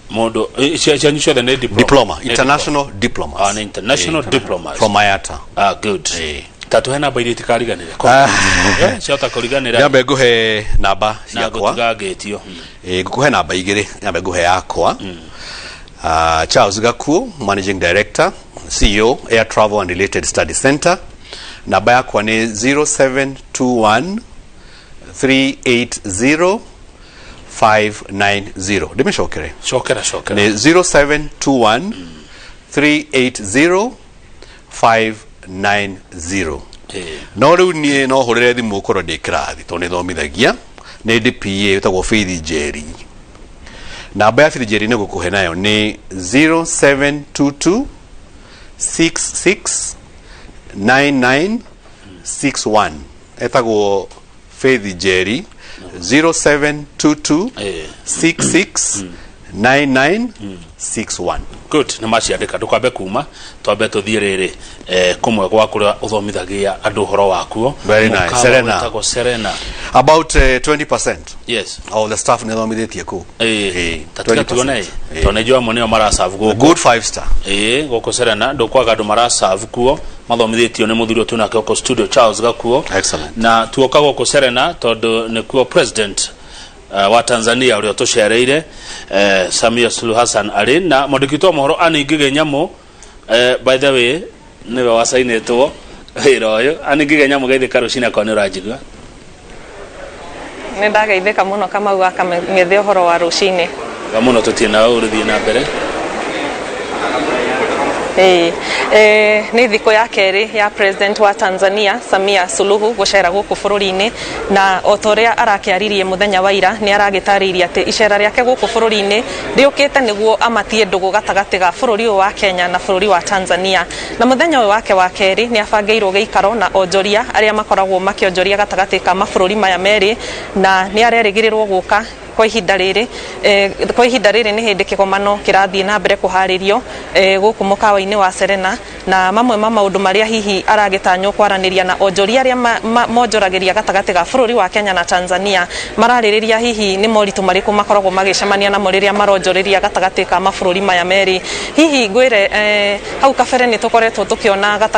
mundu cianyisho the diploma international diplomas an international diplomas from IATA. Good. Tatu hena baidi tikariganire ciota kuriganira nyambe nguhe namba ciakwa na gutio nguhe namba igiri nyambe nguhe yakwa Charles Gakuo, Managing Director, CEO, Air Travel and Related Study Center. Namba yakwa ni 0721 380 590. Dime shokere. Shokera. Ni 0721 380 590. No riu nie no horere thimu ukoro ndikirathi to ni thomithagia ni DPA utagwo Faith Jerry. Namba ya Filijeri nego kuhe nayo ni 0722 66 9961. Etagwo Faith Jerry 0722 66 9961. Good, na maciandika tukambe kuma twambe tuthie riri kumwe gwa kuria uthomithagia andu horo wakuo. Very nice. Serena about 20%. Yes, all the staff ne thomithitie ku tatika tuone tonejwa moneo mara serve go good 5 star goko Serena ndokwaga andu mara serve kuo mathomithitio ne muthuri tunake ko studio Charles Gakuo. Excellent. Na tuoka goko Serena tondu ne kuo president wa Tanzania uri otushereire Samia Suluhu Hassan ari na modikito mohoro ani ngige nyamo by the way niwe wasainetwo wira uyu ani ngige nyamo geithika karucina kwa ni urajigwa ne ndageithika muno kama uga ngethe horo wa rucine gamuno tutina uruthie na mbere ni thiko ya keri ya president wa Tanzania Samia Suluhu gucera guku bururi-ini na otoria arakiaririe muthenya wa ira ni aragitariria ati icera riake guku bururi-ini riukite niguo amatie ndugu gatagati ga bururi wa Kenya na bururi wa Tanzania. Na muthenya wake wa keri ni afangeirwo giikaro na onjoria aria makoragwo makionjoria gatagati ka mabururi maya meri na ni arerigirirwo guka kwa ihinda riri ni hindi kikomano kirathie na mbere kuharirio guku mukawa-ini wa Serena na mamwe ma maundu maria hihi aragitanywo kwaraniria na onjoria aria monjoragiria gatagati ga bururi wa Kenya na Tanzania maraririria hihi ni moritu mariku makoragwo magicemania na moriria maronjoriria gatagati ka mabururi maya meri. Hihi ngwire hau kabere ni tukoretwo tukiona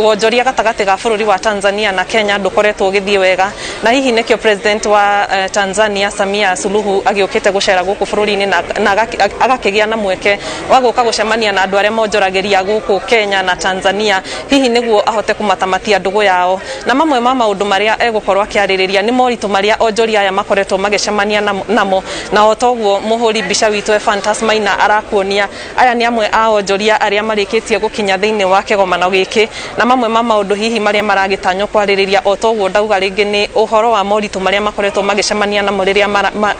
onjoria gatagati ga bururi wa Tanzania na Kenya ndukoretwo ugithie wega na hihi nikio president wa Tanzania Samia Suluhu agiukite gucera guku bururi-ini na agakigia na mweke wa guka gucemania na andu aria monjoragiria guku Kenya na Tanzania hihi niguo ahote kumatamatia ndugu yao. Na mamwe ma maundu maria egukorwa akiaririria ni moritu maria onjoria aya makoretwo magicemania namo na otoguo muhuri mbica witu Fantasmaina arakuonia aya ni amwe a onjoria aria marikitie gukinya thiini wa kigomano giki na mamwe ma maundu hihi maria maragitanywo kwaririria otoguo ndauga ringi ni uhoro wa moritu maria makoretwo magicemania namo riria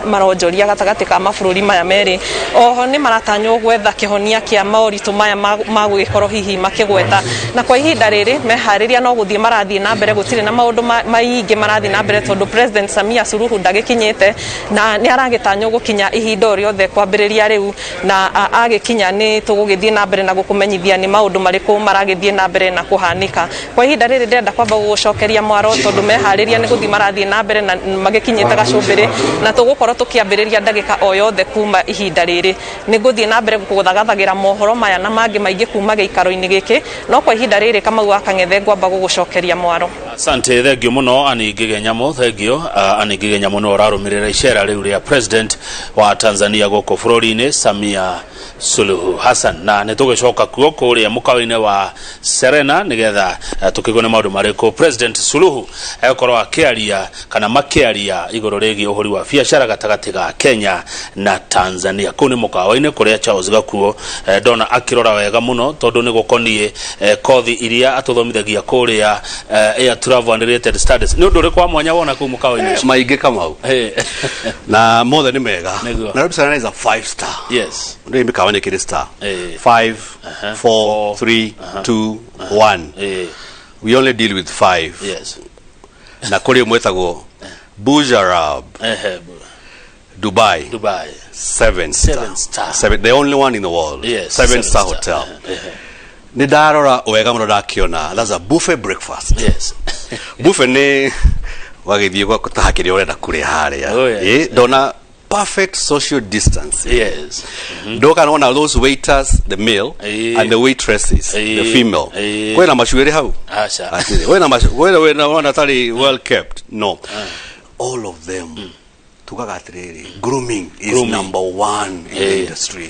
maronjoria gatagati ka mabururi maya meri. Oho ni maratanywo gwetha kihonia kia mauritu maya magwikorwo hihi makigweta na kwa ihinda riri mehariria no guthie marathie na mbere gutire na maundu maingi marathie na mbere tondu president Samia Suluhu ndagikinyite na ni aragitanywo gukinya ihinda riothe kwambiriria riu na agikinya ni tugugithie na mbere na gukumenyithia ni maundu mariku maragithie na mbere na kuhanika. Kwa ihinda riri ndenda kwamba gucokeria mwaro tondu mehariria ni guthie marathie na mbere na magikinyite gacumbiri na tugukorwo tukiambiriria ndagika o yothe kuma ihinda riri ni guthie na mbere gukuthagathagira mohoro maya na mangi maingi kuma giikaro-ini giki no kwa ihinda riri kama wakang'ethe ngwamba gugucokeria mwaro. Asante thengio muno ani ngige nyamo thengio ani ngige nyamo no rarumirira icera riu ria president wa Tanzania goko bururi-ini Samia Suluhu Hassan na nitugicoka kuo kuria mukawa-ini wa Serena nigetha tukigone maundu mariku president Suluhu ekorwo akiaria kana makiaria iguru rigi uhuri wa biashara gatagati ga Kenya na Tanzania kuni mukawa-ini kuria Charles Gakuo dona akirora wega muno tondu ni gukonie kothi iria atuthomithagia kuria air travel and related studies ni undu rikwa mwanya wona ku mukawa-ini maingi kamau na mothe ni mega na Serena is a 5 star. Yes, ndio mikawa ni star 5 4 3 2 1 we only deal with 5. Yes, na kuri mwetagwo Burj Arab Dubai 7 star, the only one in the world. Yes, 7 star hotel. Ni darora wega muno dakiona that's a buffet breakfast. Yes. Buffet ni wagithie kwa kutahakiri urenda kuri haria dona perfect social distance. Yes. Don't one of those waiters, the male, and the waitresses, the female. Kwena mashuiri hau? Asha. Wena tari well kept. No. All of them. Grooming is number 1 in the industry.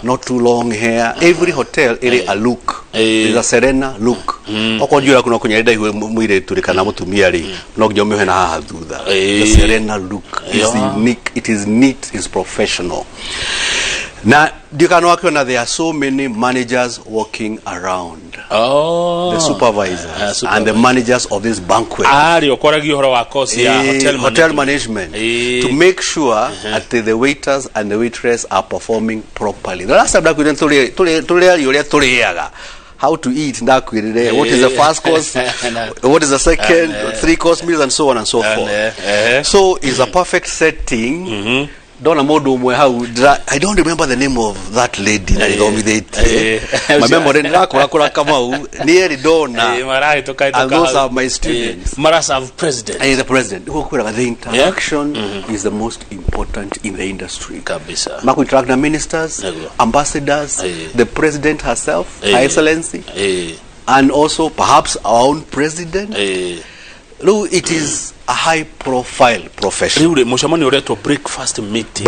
Not too long hair. Every hotel a look. There's a Serena look. Okonjura kuna kunyarida hiwe mwire turikana mutumia ri. Nokjome hena haha thutha. The Serena look is unique. It is neat. It's professional. Now, there are so many managers walking around. The supervisors and the managers of this banquet. Hotel management. To make sure that the waiters and the waitress are performing properly. The last time that we didn't how to eat, what is the first course, what is the second, 3-course meals, and so on and so forth. So it's a perfect setting Dona modu mwe hau I don't remember the name of that lady na ilomidate my memory ndakora kama nearly dona marahi toka and those are my students marasa of president the president the interaction is the most important in the industry kabisa mako interact na ministers ambassadors the president herself her excellency and also perhaps our own president it is a high profile profession. Riure mushamani ureto breakfast meeting.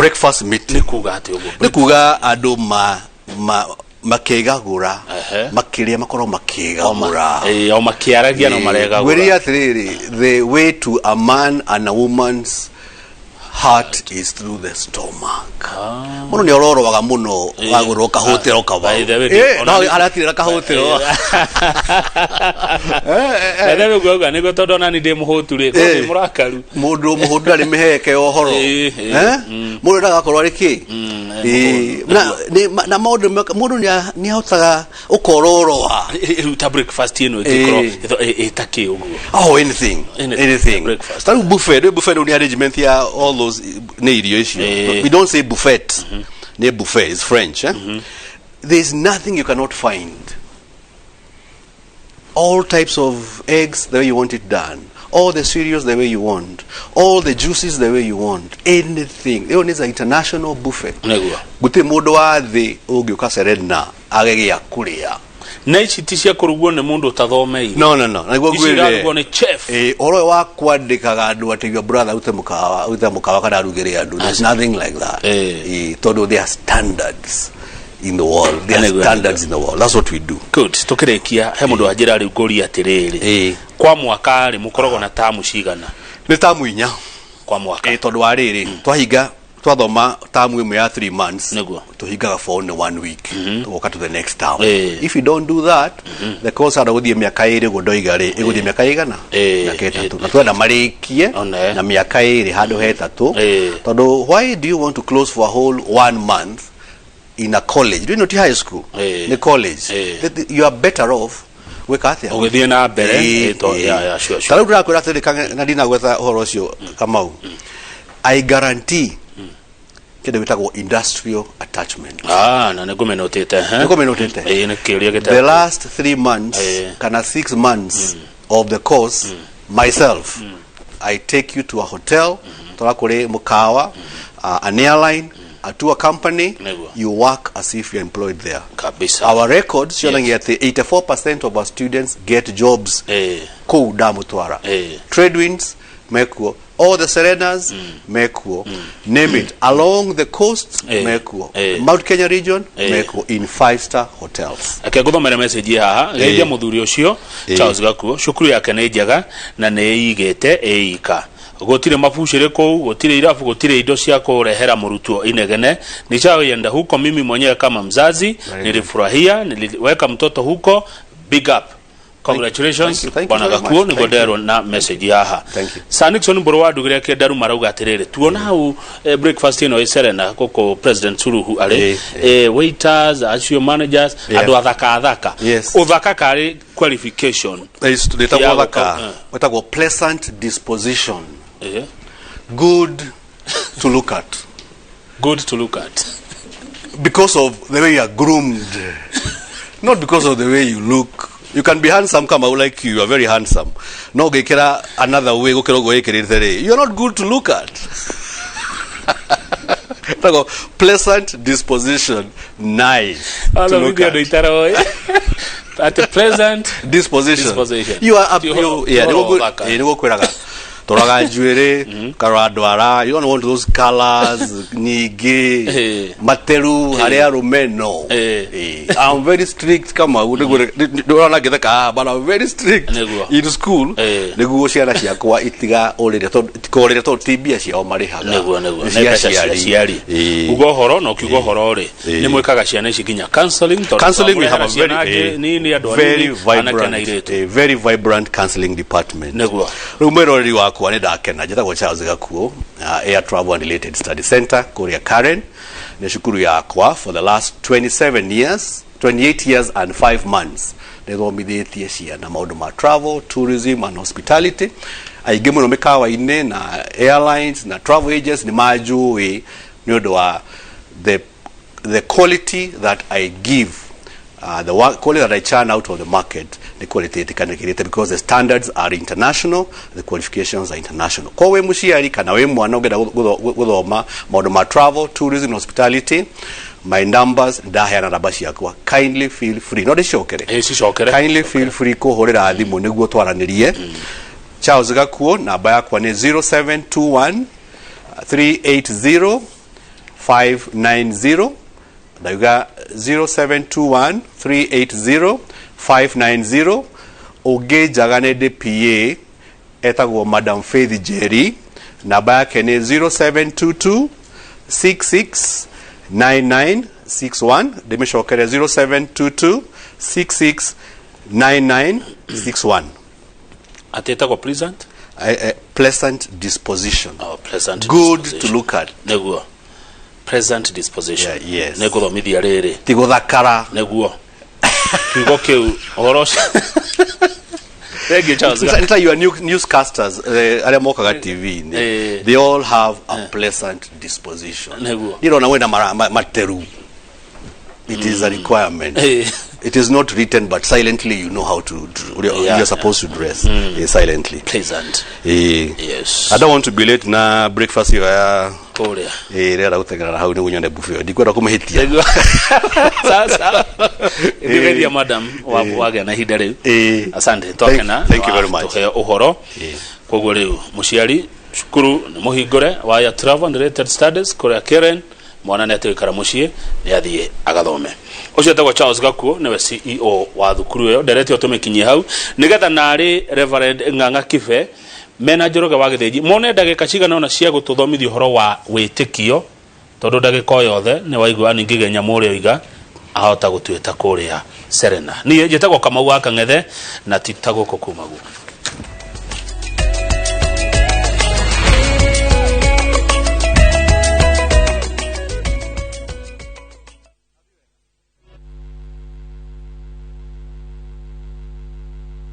Nikuga ado makegagura makiria makoro makegagura au makiaragia no maregagura. Weri atiriri the way to a man and a woman's heart is through the stomach. Muno ni ororo waga muno waguro kahotero kaba. No aratira kahotero. Ndewe gwaga nego todona ni de muhoture ko murakaru. Mundu muhodu ari miheke ohoro. Mundu ndagakorwa ari ki? Na mundu ni hotaga ukororoa. Uta breakfast ino ikoro etake ugu. Oh anything. Start buffet ni arrangement ya all those we don't say buffet. Buffet is French. There's nothing you cannot find. All types of eggs the way you want it done. All the cereals the way you want. All the juices the way you want. Anything. It is an international buffet. Gute modo wa the ogyoka serena agege ya kuria. Na ici ti cia kurugwo ni mundu utathomei. No niguo gwire ni chef oro wa kwandikaga andu ati your brother ute mukawa kana arugire andu. There's nothing like that. Todo there are standards in the world. There are standards in the world. That's what we do. Good. Tukirekia he mundu ajira ari ngori atiriri kwa mwaka ri mukorogo na tamu cigana. Ni tamu inya kwa mwaka todo wariri twahiga twathoma tamu imwe ya 3 months tuhigaga for only 1 week to walk to the next town. If you don't do that the course ara guthie miaka iri gudoiga ri iguthie miaka igana miaka itatu na twenda marikie na miaka iri handu hetatu todo why do you want to close for a whole 1 month in a college? Do you not high school in college you are better off wekathia ugithie na mbere to sure taru ndakura atirikanga na dina gwetha horo ucio kamau I guarantee kede witagwo industrial attachment. Na negomenotete the last 3 months kana 6 months of the course myself I take you to a hotel torakore mukawa an airline a tour company you work as if you're employed there kabisa. Our records showing that 84% of our students get jobs ko damutwara trade winds mekuo all the serenas mekuo name it along the coast mekuo Mount Kenya region mekuo in 5-star hotels. Akegoma message haha geja muthuri ucio Charles Gakuo shukuru yake ni njega na ni igete eika gotire mafushire ko gotire irafu gotire indo cia kurehera murutuo inegene nishaenda huko mimi mwenyewe kama mzazi nilifurahia niliweka mtoto huko big up. Congratulations bwana Gakuo ni godero na message yaha. Sanixon Borwadu gire ke daru marauga atirere tuona hau breakfast ino iserena koko president Suluhu ale waiters asio managers adu athaka uthaka kari qualification is to the pleasant disposition good to look at because of the way you are groomed not because of the way you look. You can be handsome come out like you are very handsome. No gekera another way go you're not good to look at. Pleasant disposition, nice to look at. At a pleasant disposition. You are up toraga juere karadwara you don't want those colors nige materu haria rumeno I'm very strict kama don't like that but I'm very strict in school neguo ciana ciakwa itiga orire to tibia cio marihaga neguo ciari ugo horo no kiugo horo ri ni mwikaga ciana ici ginya counseling we have a very vibrant counseling department neguo rumero ri kwa neda kena jeta kwa Charles Gakuo Air Travel and Related Study Center Korea Karen nashukuru yakwa for the last 28 years and 5 months nethomithĩtie ciana maũndũ ma travel tourism and hospitality aingĩ mũno mĩkawa-inĩ na airlines na travel agents ni majũĩ nĩ ũndũ wa the quality that I give, the quality that I churn out of the market, the quality ĩtĩkanĩkĩrĩte, because the standards are international, the qualifications are international. Kwa we mũciari kana we mwana ũngĩenda gũthoma maũndũ ma travel, tourism, hospitality, my numbers ndaheana namba ciakwa, kindly feel free, no ndĩcokere, kindly feel free kũhũrĩra thimũ nĩguo twaranĩrie. Charles Gakuo, namba yakwa nĩ 0721 380 590. Ndauga 0721 380 590. Ũngĩ njagane ndĩ PA etagwo Madam Faith Jerry, namba yake nĩ 0722 66 9961. Ndĩmĩcokere 0722 66 9961. Atetagwo pleasant? Pleasant disposition. Oh, pleasant good disposition. To look at. Neguo. Pleasant disposition. Yeah, yes. Neguthomithia rĩrĩ. Ti gũthakara. Neguo. Kiugo kĩu ũhoro Thank you, Charles. It's like your newscasters, arĩa mokaga TV, they all have a pleasant disposition. You don't know when mútheru. It is a requirement. It is not written, but silently you know how to. You're supposed to dress silently. Pleasant. Yes. I don't want to be late na breakfast here. Rera utegera hau nĩguo nyone buffet. Ndikwenda kũmĩhĩtia. Sasa. Ndigeria madam wage na ihinda rĩu. Asante. Twakena. Thank you very much. Tuhe ũhoro. Koguo rĩu mũciari cukuru nĩ mũhingũre wa ya travel and related studies kũrĩa Karen mwana nĩ ategũikara mũciĩ nĩ athiĩ agathome. Ũcio etagwo Charles Gakuo nĩwe CEO wa thukuru ĩyo. Nderetio tũmĩkinyie hau nĩgetha narĩ Reverend Ng'ang'a Kibe mena Njoroge wa Gĩthĩnji mone ndagĩka cigana ona cia gũtũthomithia ũhoro wa wĩtĩkio, tondũ ndagĩka yothe nĩ waigua ningĩ nyamũ ũrĩa oiga ahota gũtuĩta kũrĩa Serena. Niĩ njĩtagwo Kamau wa Kang'ethe na ti ta gũkũ kumaguo.